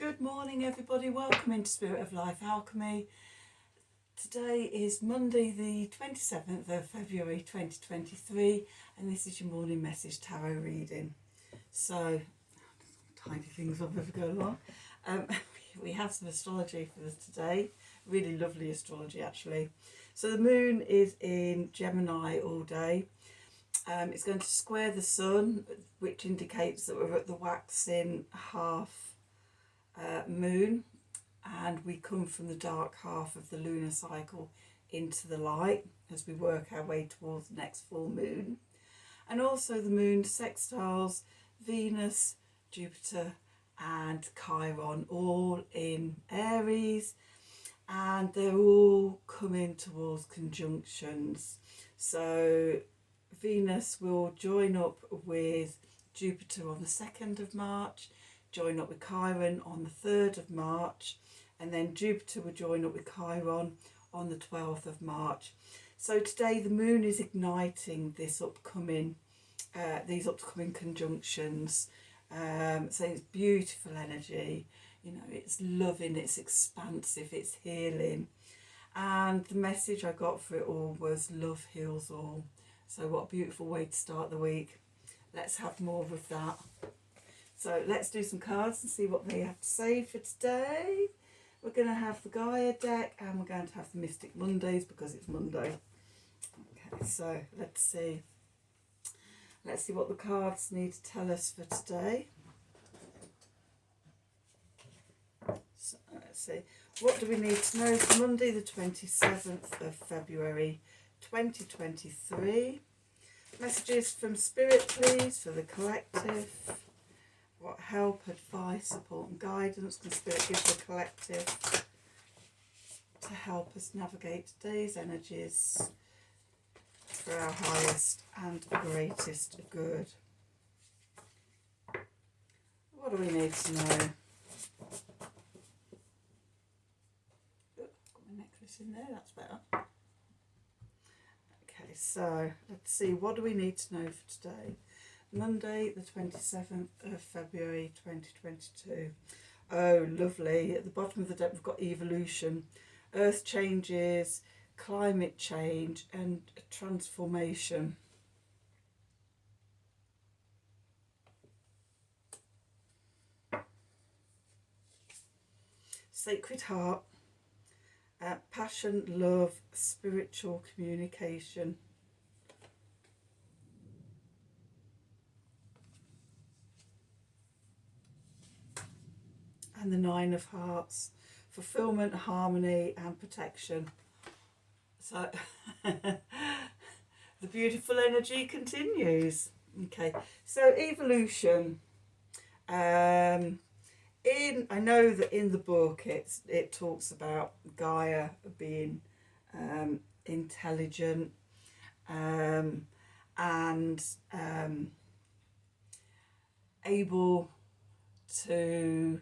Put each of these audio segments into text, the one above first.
Good morning everybody, welcome into Spirit of Life Alchemy. Today is Monday the 27th of February 2023 and this is your morning message tarot reading. So, tidy things up as we go along. We have some astrology for us today, really lovely astrology actually. So the moon is in Gemini all day. It's going to square the sun, which indicates that we're at the waxing half moon, and we come from the dark half of the lunar cycle into the light as we work our way towards the next full moon. And also the moon sextiles Venus, Jupiter and Chiron, all in Aries, and they're all coming towards conjunctions. So Venus will join up with Jupiter on the 2nd of March, join up with Chiron on the 3rd of March, and then Jupiter will join up with Chiron on the 12th of March. So today the moon is igniting this these upcoming conjunctions. So it's beautiful energy, you know, it's loving, it's expansive, it's healing. And the message I got for it all was love heals all. So what a beautiful way to start the week. Let's have more of that. So let's do some cards and see what they have to say for today. We're going to have the Gaia deck and we're going to have the Mystic Mondays because it's Monday. Okay, so let's see. Let's see what the cards need to tell us for today. So let's see. What do we need to know for Monday the 27th of February 2023? Messages from Spirit please for the collective. What help, advice, support and guidance can Spirit give the collective to help us navigate today's energies for our highest and greatest good? What do we need to know? Oh, got my necklace in there, that's better. Okay, so let's see, what do we need to know for today? Monday the 27th of February 2022. Oh lovely, at the bottom of the deck we've got evolution, earth changes, climate change and transformation. Sacred heart, passion, love, spiritual communication. And the 9 of Hearts, fulfillment, harmony and protection. So the beautiful energy continues. Okay, so evolution. I know that in the book it talks about Gaia being intelligent and able to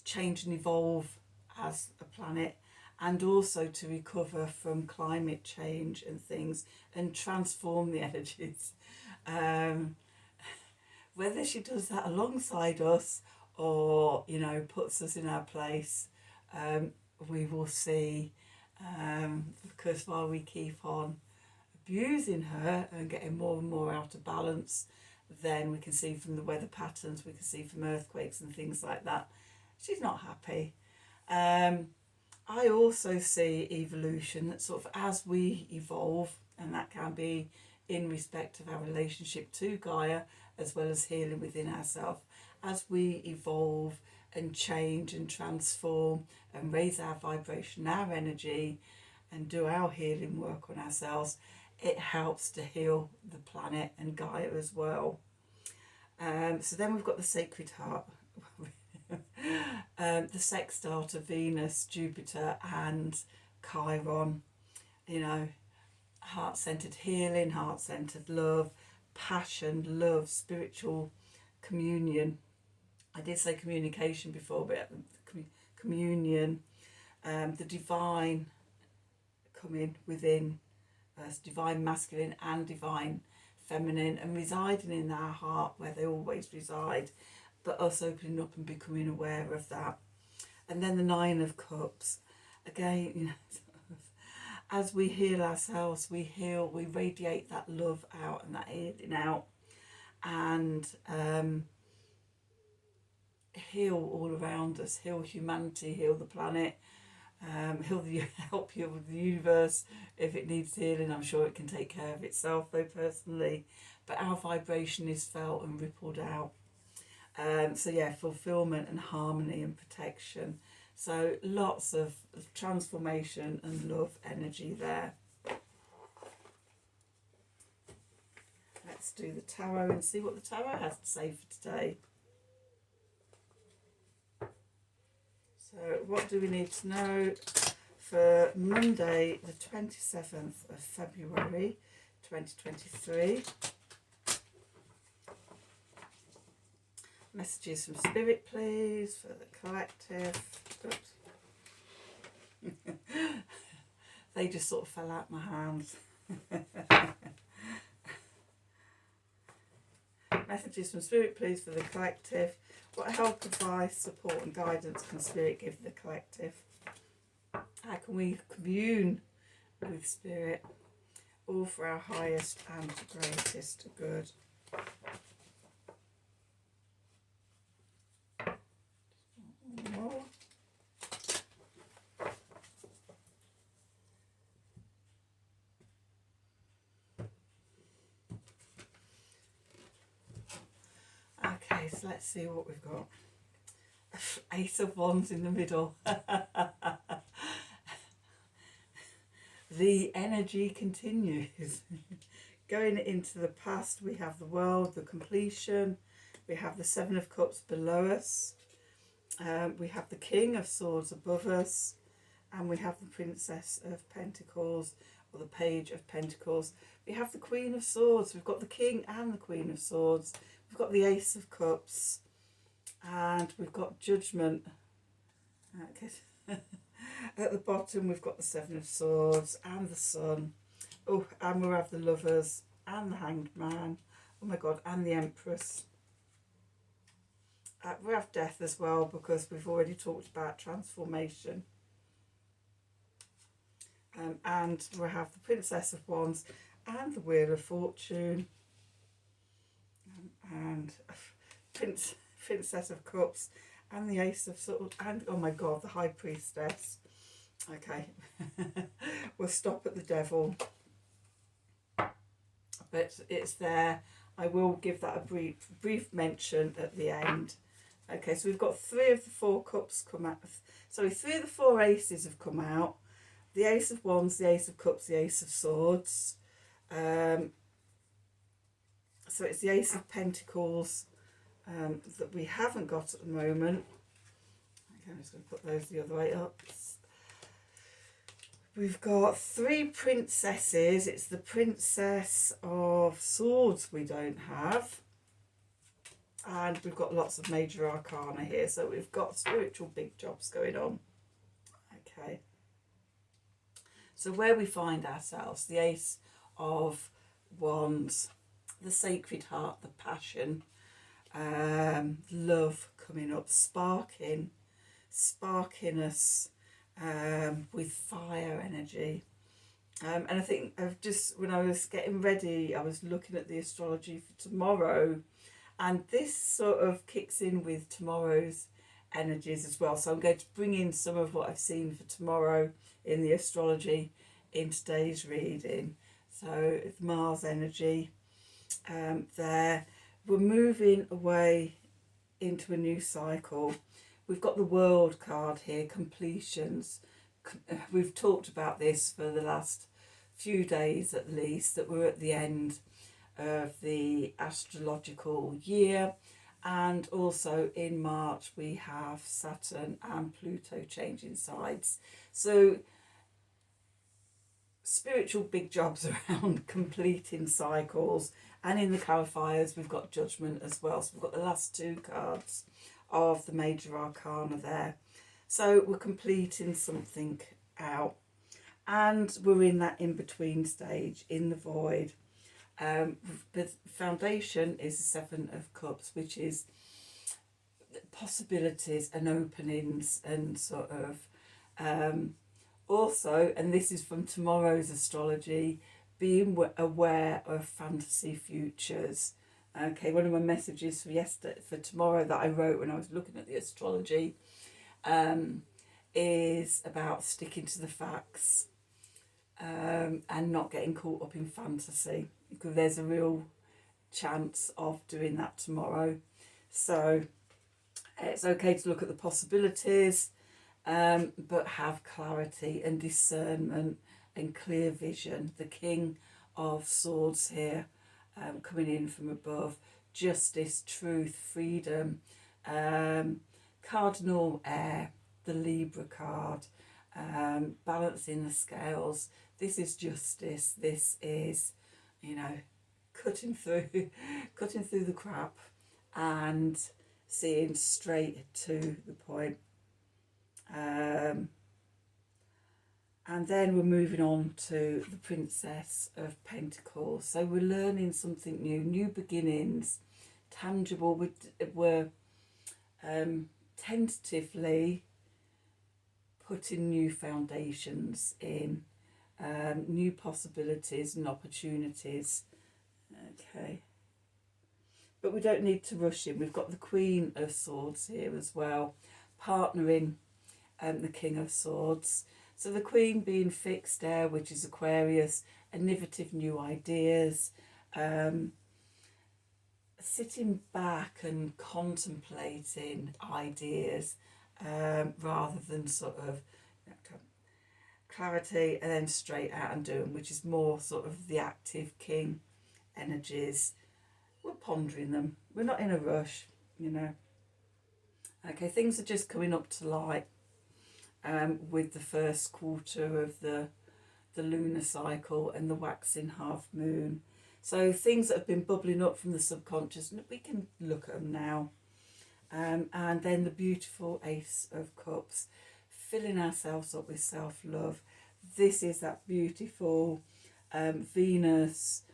change and evolve as a planet, and also to recover from climate change and things and transform the energies. Whether she does that alongside us or, you know, puts us in our place, we will see, because while we keep on abusing her and getting more and more out of balance, then we can see from the weather patterns, we can see from earthquakes and things like that, she's not happy. I also see evolution, that sort of as we evolve, and that can be in respect of our relationship to Gaia as well as healing within ourselves, as we evolve and change and transform and raise our vibration, our energy, and do our healing work on ourselves, it helps to heal the planet and Gaia as well. So then we've got the Sacred Heart, the sextile to Venus, Jupiter and Chiron. You know, heart-centered healing, heart-centered love, passion, love, spiritual communion. I did say communication before, but communion, the divine coming within us, divine masculine and divine feminine, and residing in our heart where they always reside, but us opening up and becoming aware of that. And then the Nine of Cups, again, you know, as we heal ourselves, we heal, we radiate that love out and that healing out, and heal all around us, heal humanity, heal the planet, help you with the universe if it needs healing. I'm sure it can take care of itself though, personally, but our vibration is felt and rippled out. So yeah, fulfillment and harmony and protection. So lots of transformation and love energy there. Let's do the tarot and see what the tarot has to say for today. So what do we need to know for Monday the 27th of February 2023? Messages from Spirit, please, for the collective. Oops. They just sort of fell out my hands. Messages from Spirit, please, for the collective. What help, advice, support and guidance can Spirit give the collective? How can we commune with Spirit, all for our highest and greatest good? More. Okay, so let's see what we've got. Ace of Wands in the middle. The energy continues. Going into the past, we have the world, the completion. We have the Seven of Cups below us. We have the King of Swords above us. And we have the Princess of Pentacles, or the Page of Pentacles. We have the Queen of Swords. We've got the King and the Queen of Swords. We've got the Ace of Cups. And we've got Judgment. Okay. At the bottom, we've got the Seven of Swords and the Sun. Oh, and we'll have the Lovers and the Hanged Man. Oh my God, and the Empress. We have Death as well, because we've already talked about transformation. And we'll have the Princess of Wands and the Wheel of Fortune. And Princess of Cups and the Ace of Swords. And, oh my God, the High Priestess. Okay, we'll stop at the Devil, but it's there. I will give that a brief mention at the end. Okay, so we've got 3 of the 4 cups come out. Sorry, 3 of the 4 aces have come out. The Ace of Wands, the Ace of Cups, the Ace of Swords. So it's the Ace of Pentacles that we haven't got at the moment. Okay, I'm just going to put those the other way up. We've got 3 princesses. It's the Princess of Swords we don't have. And we've got lots of major arcana here. So we've got spiritual big jobs going on. Okay. So where we find ourselves, the Ace of Wands, the Sacred Heart, the passion, love coming up, sparking us. With fire energy, and I think when I was getting ready, I was looking at the astrology for tomorrow, and this sort of kicks in with tomorrow's energies as well. So I'm going to bring in some of what I've seen for tomorrow in the astrology in today's reading. So it's Mars energy there. We're moving away into a new cycle. We've got the World card here, completions. We've talked about this for the last few days at least, that we're at the end of the astrological year. And also in March we have Saturn and Pluto changing sides. So spiritual big jobs around completing cycles. And in the clarifiers we've got Judgment as well. So we've got the last 2 cards of the major arcana there. So we're completing something out, and we're in that in-between stage, in the void. The foundation is the Seven of Cups, which is possibilities and openings, and sort of also, and this is from tomorrow's astrology, being aware of fantasy futures. Okay, one of my messages for tomorrow that I wrote when I was looking at the astrology is about sticking to the facts and not getting caught up in fantasy, because there's a real chance of doing that tomorrow. So it's okay to look at the possibilities, but have clarity and discernment and clear vision. The King of Swords here, coming in from above. Justice, truth, freedom. Cardinal air, the Libra card. Balancing the scales. This is justice. This is, cutting through the crap and seeing straight to the point. And then we're moving on to the Princess of Pentacles. So we're learning something new beginnings, tangible. We're tentatively putting new foundations in, new possibilities and opportunities. Okay. But we don't need to rush in. We've got the Queen of Swords here as well, partnering the King of Swords. So the Queen being fixed air, which is Aquarius, innovative new ideas, sitting back and contemplating ideas rather than sort of clarity and then straight out and doing, which is more sort of the active King energies. We're pondering them. We're not in a rush, Okay, things are just coming up to light with the first quarter of the lunar cycle and the waxing half moon. So things that have been bubbling up from the subconscious, we can look at them now. And then the beautiful Ace of Cups, filling ourselves up with self-love. This is that beautiful Venus,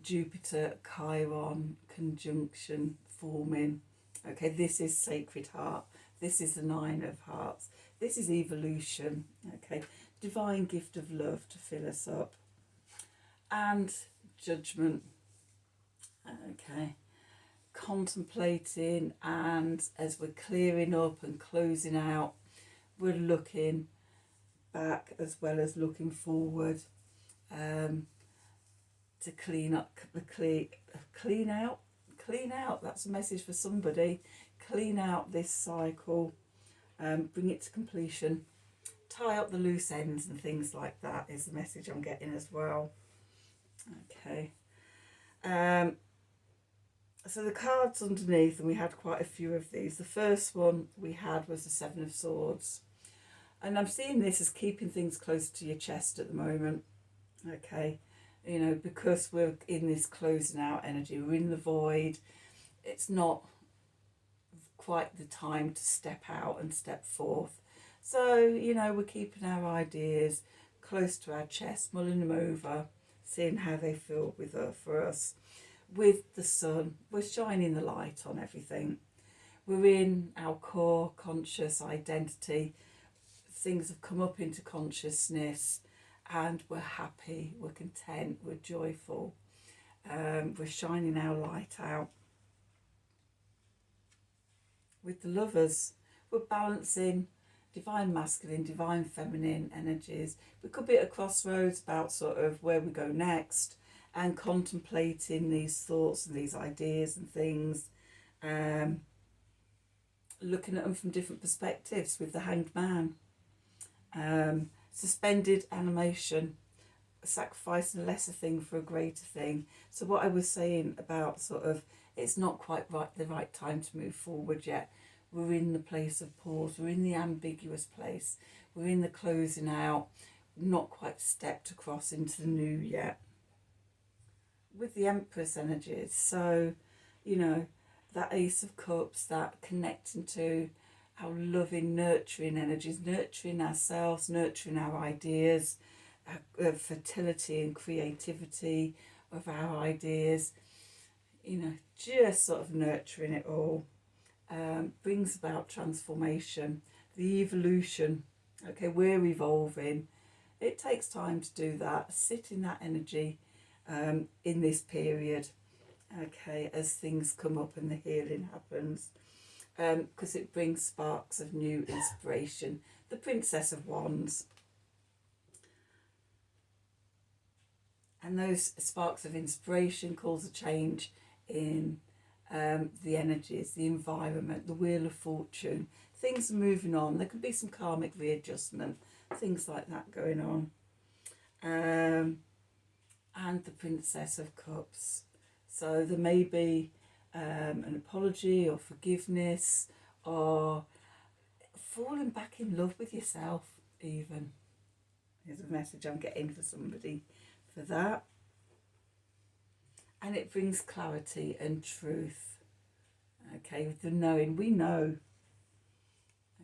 Jupiter, Chiron conjunction forming. Okay, this is Sacred Heart. This is the Nine of Hearts. This is evolution. Okay, divine gift of love to fill us up. And Judgment. Okay, contemplating, and as we're clearing up and closing out, we're looking back as well as looking forward, to clean up, clean out. That's a message for somebody. Clean out this cycle, bring it to completion, tie up the loose ends and things like that is the message I'm getting as well. Okay. So the cards underneath, and we had quite a few of these. The first one we had was the Seven of Swords. And I'm seeing this as keeping things close to your chest at the moment. Okay. Because we're in this closing out energy, we're in the void. It's not quite the time to step out and step forth. So, we're keeping our ideas close to our chest, mulling them over, seeing how they feel for us. With the sun, we're shining the light on everything. We're in our core conscious identity. Things have come up into consciousness, and we're happy, we're content, we're joyful. We're shining our light out. With the Lovers, we're balancing divine masculine, divine feminine energies. We could be at a crossroads about sort of where we go next, and contemplating these thoughts and these ideas and things, looking at them from different perspectives with the Hanged Man. Suspended animation, sacrificing a lesser thing for a greater thing. So what I was saying about sort of, it's not quite the right time to move forward yet. We're in the place of pause. We're in the ambiguous place. We're in the closing out. Not quite stepped across into the new yet. With the Empress energies, so, that Ace of Cups, that connecting to our loving, nurturing energies, nurturing ourselves, nurturing our ideas, fertility and creativity of our ideas, just sort of nurturing it all. brings about transformation, the evolution. Okay, we're evolving. It takes time to do that. Sit in that energy in this period, okay, as things come up and the healing happens, because it brings sparks of new inspiration. The Princess of Wands. And those sparks of inspiration cause a change in the energies, the environment, the Wheel of Fortune. Things are moving on. There could be some karmic readjustment, things like that going on. And the Princess of Cups. So there may be an apology or forgiveness, or falling back in love with yourself even. Here's a message I'm getting for somebody for that. And it brings clarity and truth. Okay, with the knowing, we know.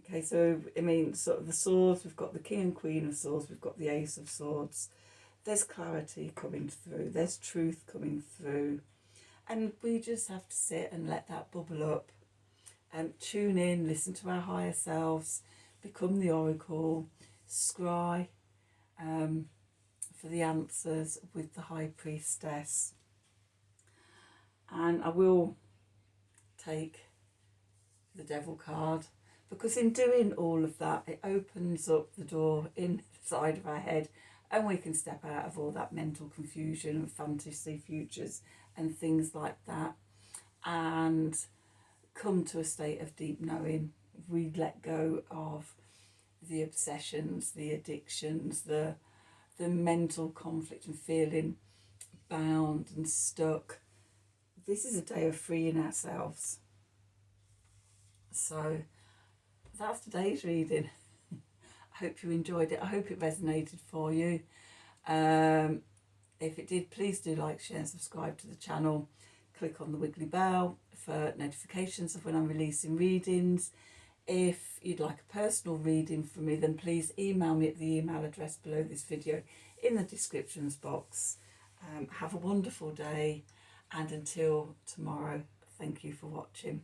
Okay, so I mean, sort of the swords, we've got the King and Queen of Swords, we've got the Ace of Swords. There's clarity coming through, there's truth coming through. And we just have to sit and let that bubble up and tune in, listen to our higher selves, become the oracle, scry for the answers with the High Priestess. And I will take the Devil card, because in doing all of that, it opens up the door inside of our head, and we can step out of all that mental confusion and fantasy futures and things like that, and come to a state of deep knowing. We let go of the obsessions, the addictions, the mental conflict and feeling bound and stuck. This is a day of freeing ourselves. So that's today's reading. I hope you enjoyed it. I hope it resonated for you. If it did, please do like, share and subscribe to the channel. Click on the wiggly bell for notifications of when I'm releasing readings. If you'd like a personal reading from me, then please email me at the email address below this video in the descriptions box. Have a wonderful day, and until tomorrow, thank you for watching.